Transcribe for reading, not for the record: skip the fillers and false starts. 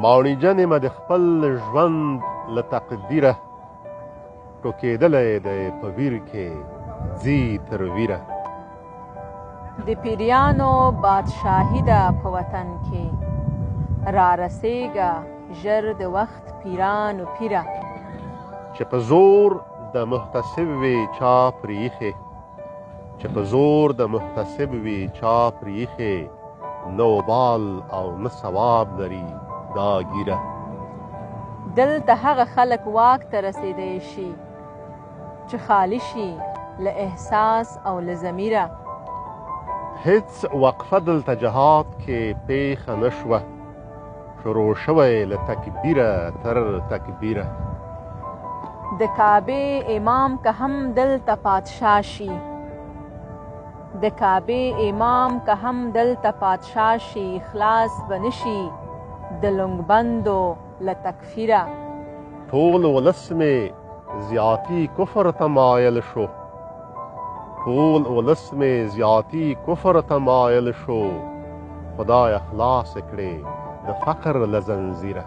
ماڼی جنې مه د خپل ژوند له تقدیره ټوکېدلی دی په ویر کې ځي تر ویره د پیریانو بادشاهي ده په وطن کې را رسېږه ژر د وخت پیرانو پیره چې په زور د محتسب وي چا پرېښې چې په زور د محتسب وي چا پرېښې نه وبال او نه ثواب لري دا ګیره دلته هغه خلک واک ته رسېدی شي چې خالی شي له احساس او له ضمیره هیڅ وقفه دلته جهاد کې پیښه نه شوه شروع شوی له تکبیره تر تکبیره د کعبې امام که هم دلته پادشاه شي د کعبې امام که هم دلته پادشاه شي خلاص به نشي د لنګبندو له تکفیره ټول ولس مې زیاتي کفر ته مایل شو ټول ولس مې زیاتي کفر ته مایل شو خدای خلاص کړې د فقر له زنځیره